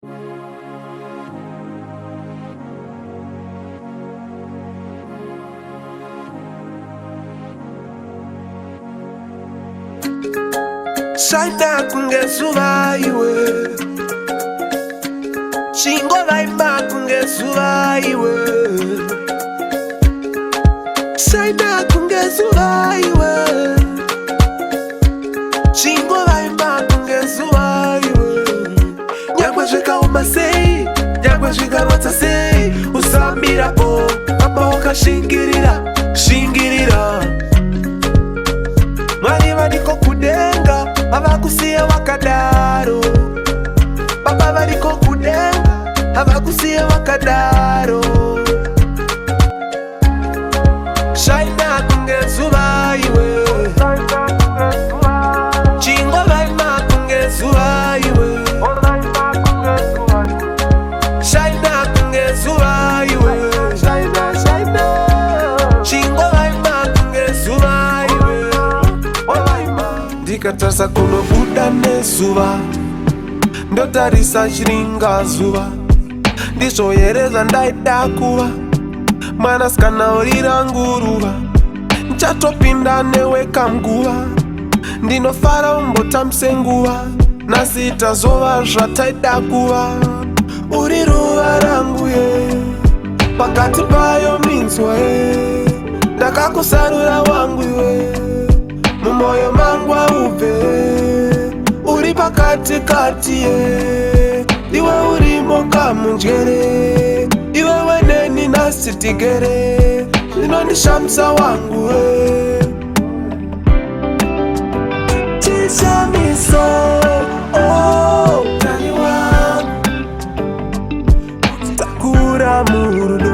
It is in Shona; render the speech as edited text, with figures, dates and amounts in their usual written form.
Shaina kungezuva iwe, shingo vaima kungezuva iwe. Shaina kungezuva iwe, shingo vaima kungezuva iwe. Nyangwe zvikaoma sei, nyangwe zvikarwadza sei, usamirapo pamba wakashingirira, shingirira. Mwari variko kudenga havakusiya wakadaro, baba variko kudenga havakusiya wakadaro. Shaina kungezuva iwe, chingo vaima kungezuva iwe. Shaina kungezuva iwe, chingo vaima kungezuva iwe. Ndikatarisa kunobuda nezuva, ndotarisa chiringazuva. Ndizvo here zvandaida kuva, mwanasikana urira nguruva. Nchatopinda newe kamguva, ndinofara umbotamuse nguva. Nhasi tazova zvataida kuva, uri ruva rangu ye, pakati payo minzwa ye. Ndakakusarura wangu iwe, mumoyo mangu aupe, uri pakati kati ye. Iwe urimo kamunjere, iwe weneni nasi tigere, zvinondishamisa wangu we. Chishamiso, oh, tani wangu, takura murudo.